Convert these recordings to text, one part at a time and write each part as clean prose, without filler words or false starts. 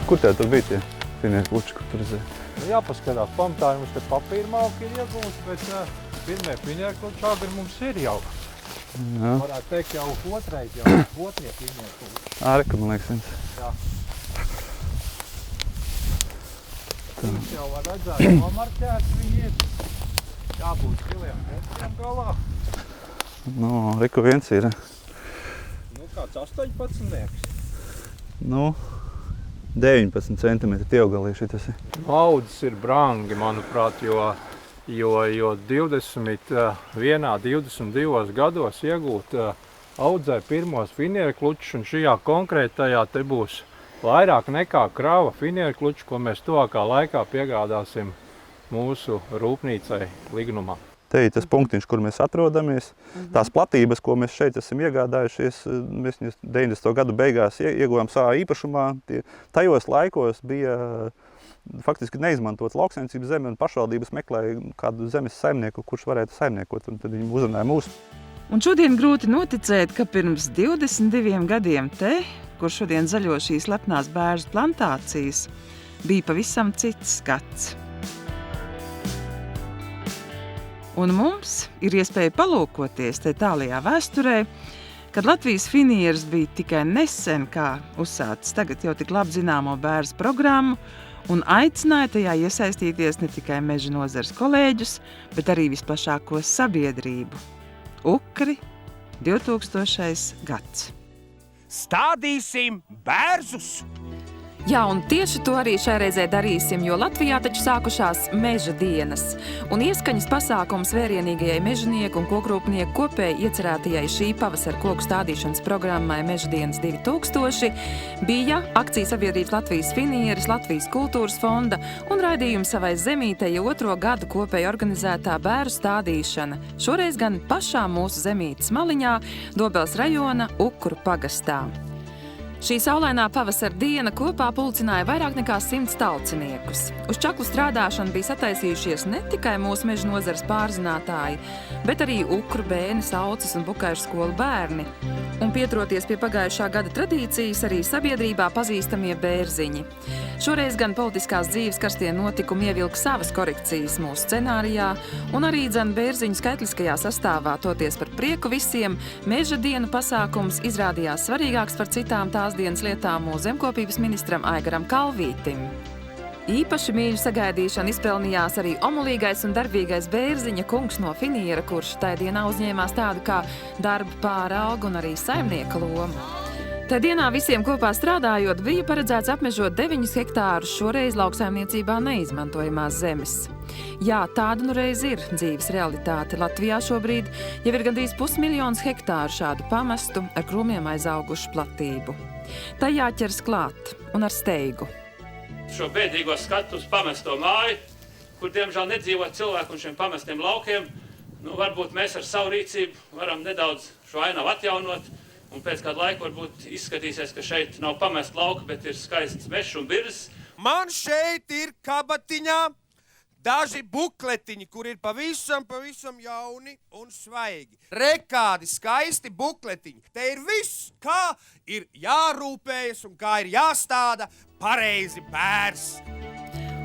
Kur tev tur bija tie finieru kluči, kur tur redzēja? Jāpaskatās, pamatā mums te papīra malka ir iegūst, bet pirmie finieru kluči agri mums ir jau. Jā. Varētu teikt jau otrie finieru kluči. Āreka, man liekas, viens. Jā. Viņš jau var redzēt, nomarķēts viņi ir. Jābūt kiliem metriem galā. Nu, Riku viens ir. Nu, kāds 18. Nu, 19 centimetri tieaugalī šitas ir. Audzes ir brangi, manuprāt, jo 21, 22 gados iegūt audzē pirmos finieru klučus, un šajā konkrētajā te būs vairāk nekā krava finieru kluču, ko mēs tuvākā laikā piegādāsim mūsu rūpnīcai Lignumā. Te ir tas punktiņš, kur mēs atrodamies. Tās platības, ko mēs šeit esam iegādājušies, mēs 90. gadu beigās ieguvām savā īpašumā. Tajos laikos bija faktiski neizmantots lauksaimniecības zeme, un pašvaldības meklēja kādu zemes saimnieku, kurš varētu saimniekot, un tad viņi uzrunāja mūs. Un šodien grūti noticēt, ka pirms 22 gadiem te, kur šodien zaļo šīs lepnās bērzu plantācijas, bija pavisam cits skats. Un mums ir iespēja palūkoties te tālajā vēsturē, kad Latvijas finieris bija tikai nesen, kā uzsācis tagad jau tik labi zināmo bērzu programmu, un aicināja tajā iesaistīties ne tikai meža nozares kolēģus, bet arī visplašāko sabiedrību. Ukri 2000. gads. Stādīsim bērzus! Jā, un tieši to arī šai reizē darīsim, jo Latvijā taču sākušās meža dienas. Un ieskaņas pasākums vērienīgajai mežanieku un kokrūpnieku kopēji iecerētajai šī pavasara koku stādīšanas programmai Meža dienas 2000 bija akcijas sabiedrības Latvijas finieris, Latvijas kultūras fonda un raidījuma Savai zemītei jau 2. gadu kopēji organizētā bēru stādīšana. Šoreiz gan pašā mūsu zemītes maliņā, Dobeles rajona Ukru pagastā. Šī saulainā pavasara diena kopā pulcināja vairāk nekā 100 talciniekus. Uz čaklu strādāšanu bija sataisījušies ne tikai mūsu meža nozares pārzinātāji, bet arī Ukru, Bēnes, Auces un Bukaišu skolu bērni. Un pieturoties pie pagājušā gada tradīcijas, arī sabiedrībā pazīstamie bērziņi. Šoreiz gan politiskās dzīves karstie notikumi ievilka savas korekcijas mūsu scenārijā, un arī bērziņu skaitliskajā sastāvā, toties par prieku visiem, meža dienu pasākums izrādījās svarīgāks par citām tās dienas lietām mūsu zemkopības ministram Aigaram Kalvītim. Īpaši mīļu sagaidīšanu izpelnījās arī omulīgais un darbīgais bērziņa kungs no finiera, kurš tajā dienā uzņēmās tādu kā darba pāraugu un arī saimnieka lomu. Tajā dienā visiem kopā strādājot bija paredzēts apmežot 9 hektārus šoreiz lauksaimniecībā neizmantojamās zemes. Jā, tāda nu reiz ir dzīves realitāte. Latvijā šobrīd jau ir gandrīz 500 000 hektāru šādu pamestu ar krūmiem aizaugušu platību. Tā jāķers klāt un ar steigu. Šo bēdīgo skatu uz pamesto māju, kur diemžēl nedzīvo cilvēku un šiem pamestiem laukiem, varbūt mēs ar savu rīcību varam nedaudz šo ainavu atjaunot, un pēc kādu laiku varbūt izskatīsies, ka šeit nav pamest lauka, bet ir skaists mežs un birzes. Man šeit ir kabatiņā daži bukletiņi, kur ir pavisam jauni un svaigi. Rekādi skaisti bukletiņi. Te ir viss, kā ir jārūpējas un kā ir jāstāda pareizi bērs.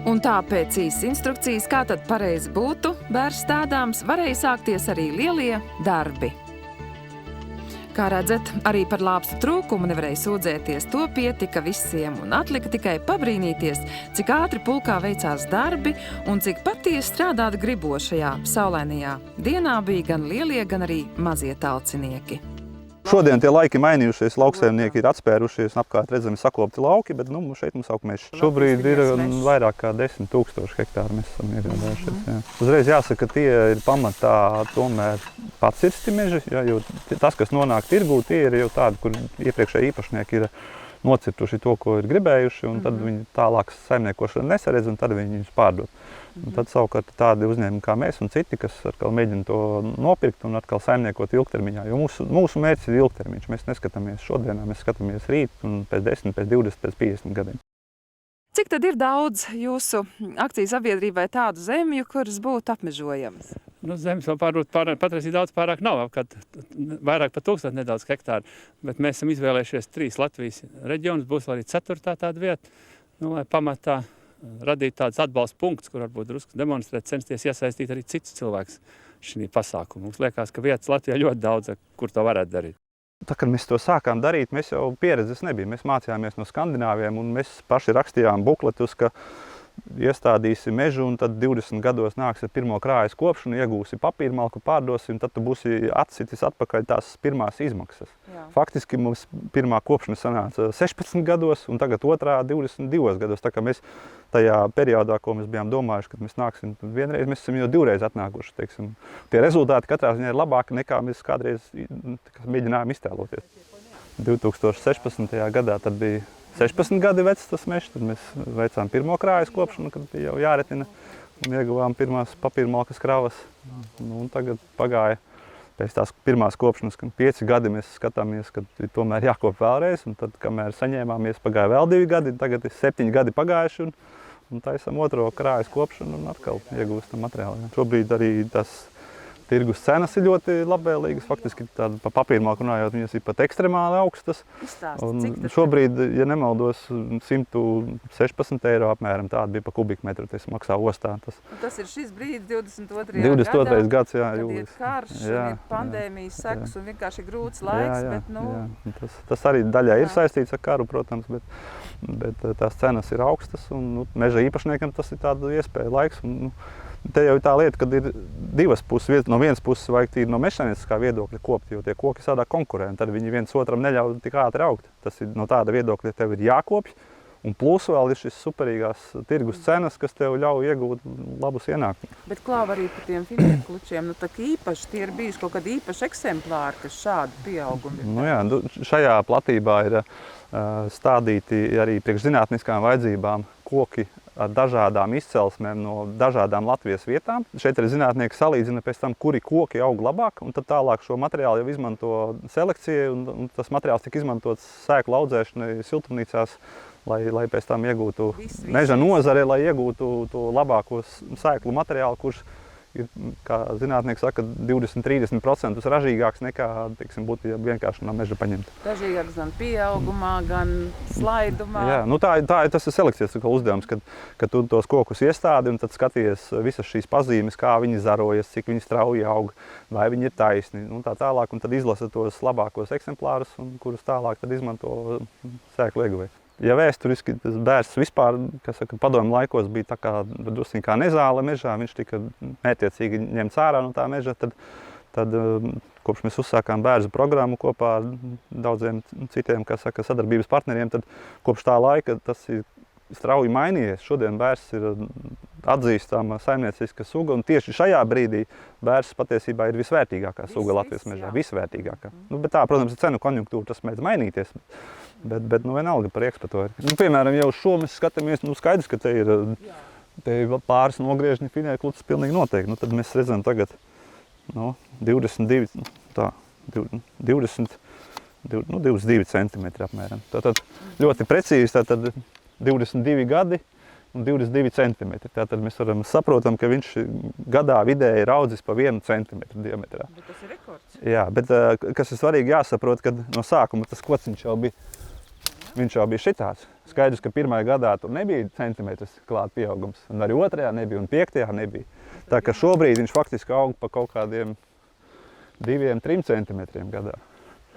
Un tāpēc īsi instrukcijas, kā tad pareizi būtu bērs stādāms, varēja sākties arī lielie darbi. Kā redzat, arī par lāpstu trūkumu nevarēja sūdzēties, to pietika visiem un atlika tikai pabrīnīties, cik ātri pulkā veicās darbi un cik patiesi strādāt gribošajā saulainajā dienā bija gan lielie, gan arī mazie talcinieki. Šodien tie laiki mainījušies, lauksaimnieki ir atspērušies un apkārt redzami sakopti lauki, bet šeit mums aug mežs. Šobrīd ir vairāk kā 10 000 hektāru mēs esam iegādājušies. Jā. Uzreiz jāsaka, ka tie ir pamatā tomēr pacirsti meži, jo tas, kas nonāk tirgū, tie ir jau tādi, kur iepriekšēji īpašnieki ir nocirtuši to, ko ir gribējuši, un tad viņi tālāk saimniekošanu nesaredz, un tad viņi viņus pārdod. Un tad savukārt tādi uzņēmumi kā mēs un citi, kas atkal mēģina to nopirkt un atkal saimniekot ilgtermiņā. Jo mūsu mērķis ir ilgtermiņš. Mēs neskatāmies šodienā, mēs skatāmies rīt un pēc 10, pēc 20, pēc 50 gadiem. Cik tad ir daudz jūsu akcijas sabiedrībai tādu zemju, kuras būtu apmežojamas? Zemes vēl patreiz daudz pārāk nav, kad vairāk par 1000 nedaudz hektāru, bet mēs esam izvēlējušies 3 Latvijas reģionus, būs arī 4. tāda vieta. lai pamatā radīt tāds atbalsta punkts, kur varbūt drusku demonstrēt, censties iesaistīt arī cits cilvēks šī pasākuma. Mums liekas, ka vietas Latvijā ļoti daudz, kur to varētu darīt. Tā, kad mēs to sākām darīt, mēs jau pieredzes nebija. Mēs mācījāmies no Skandināviem un mēs paši rakstījām bukletus, ka iestādīsi mežu un tad 20 gados nāks ar pirmo krājas kopšanu, iegūsi papīrmalku, pārdosi un tad tu būsi atsitis atpakaļ tās pirmās izmaksas. Jā. Faktiski mums pirmā kopšana sanāca 16 gados un tagad otrā 22 gados. Tā kā mēs tajā periodā, ko mēs bijām domājuši, kad mēs nāksim vienreiz, mēs esam jau divreiz atnākuši, teiksim. Tie rezultāti katrā ziņā ir labāki nekā mēs kādreiz mēģinājām iztēloties. 2016. gadā tad bija 16 gadi vecs tas mežs, tad mēs veicām pirmo krājas kopšanu, kad bija jau jāretina un ieguvām pirmās papīrmalkas kravas. Un tagad pagāja pēc tās pirmās kopšanas, kad 5 gadi mēs skatāmies, kad tomēr jākop vēlreiz, un tad, kamēr saņēmāmies, pagāja vēl 2 gadi, tagad ir 7 gadi pagājuši, un taisam otro krājas kopšanu un atkal iegūstam materiālu. Šobrīd arī tas tirgus cenas ir ļoti labvēlīgas. Faktiski tāda pa papīrmalku runājot, viņas ir pat ekstremāli augstas. Šobrīd, ja nemaldos, 116 eiro apmēram tāda bija pa kubikmetru, tas maksā ostā. Tas ir šis brīdis 22. gads, jā, kad ir karš, ir pandēmijas sekas un vienkārši grūts laiks. Jā. Tas arī daļai ir saistīts ar karu, protams, bet tās cenas ir augstas un meža īpašniekam tas ir tāda iespēja laiks. Te jau ir tā lieta, kad ir divas puses. No vienas puses vajag tīri no mežsaimnieciskā viedokļa kopt, jo tie koki sādā konkurē, un tad viņi viens otram neļauj tik ātri augt. Tas ir no tāda viedokļa, tev ir jākopj, un plus vēl ir šis superīgās tirgus cenas, kas tev ļauj iegūt labus ienākumus. Bet klāv arī par tiem finiereklučiem, tā kā īpaši tie ir bijuši kaut kādi īpaši eksemplāri, kas šādu pieaugumu ir. Nu jā, šajā platībā ir stādīti arī priekš zinātniskām vajadzībām koki ar dažādām izcelsmēm no dažādām Latvijas vietām. Šeit arī zinātnieki salīdzina pēc tam, kuri koki aug labāk, un tad tālāk šo materiālu jau izmanto selekcijai, un tas materiāls tika izmantots sēklu audzēšanai siltumnīcās, lai pēc tam iegūtu meža nozare, lai iegūtu to labāko sēklu materiālu, kurš ir, kā zinātnieki saka, 20–30% ražīgāks nekā, teiksim, būtu, ja vienkārši no meža paņemt. Ražīgāks gan pieaugumā, gan slaidumā. Jā, nu tas ir selekcijas uzdevums, kad tu tos kokus iestādi un tad skaties visas šīs pazīmes, kā viņi zarojas, cik viņi strauji aug, vai viņi ir taisni, un tā tālāk, un tad izlasa tos labākos eksemplārus, kurus tālāk tad izmanto sēklu ieguvei. Ja vēsturiski tas bērns vispār, kas saka, padomju laikos bija tā kā drusciņ kā nezāle mežā, viņš tika mērķiecīgi ņemts ārā no tā meža, tad kopš mēs uzsākām bērzu programmu kopā ar daudziem citiem, kas saka, sadarbības partneriem, tad kopš tā laika tas ir strauji mainījies. Šodien bērns ir atzīstama saimnieciska suga, un tieši šajā brīdī bērns patiesībā ir visvērtīgākā suga Latvijas mežā, visvērtīgākā. Bet tā, protams, ir cenu konjunktūra, tas mēdz mainīties. Bet vienalga par eksportu. Piemēram, jau šo mēs skatāmies, skaidrs, ka te ir pāris nogriežņi finiereklucis pilnīgi noteikti. Tad mēs redzam tagad 22 centimetri apmēram. Tātad ļoti precīzi, tātad 22 gadi un 22 centimetri. Tātad mēs saprotam, ka viņš gadā vidēji ir audzis pa 1 centimetru diametrā. Bet tas ir rekords. Jā, bet kas ir svarīgi jāsaprot, kad no sākuma tas kociņš jau bija šitāds. Skaidrs, ka pirmajā gadā tur nebija centimetrs klāt pieaugums, un arī otrajā nebija, un 5. nebija. Tā ka šobrīd viņš faktiski aug pa kaut kādiem 2–3 centimetriem gadā.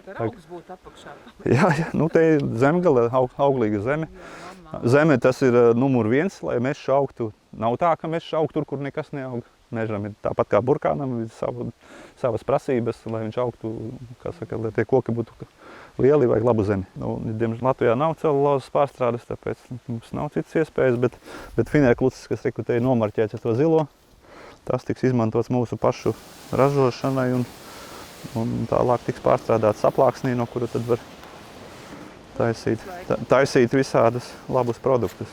Tad augs būtu apakšā. Jā, te ir zemgale, auglīga zeme. Zeme tas ir numur 1, lai mežs augtu. Nav tā, ka mežs aug tur, kur nekas neaug. Mežam ir tāpat kā burkānam, ir savas prasības, lai viņš augtu, kā saka, lai tie koki būtu lieli, vajag labu zemi. Diemžēl Latvijā nav celulozes pārstrādes, tāpēc mums nav citas iespējas, bet finiereklucis, kas te ir nomarķēts ar to zilo, tas tiks izmantots mūsu pašu ražošanai un tālāk tiks pārstrādāts saplāksnī, no kura tad var taisīt visādus labus produktus.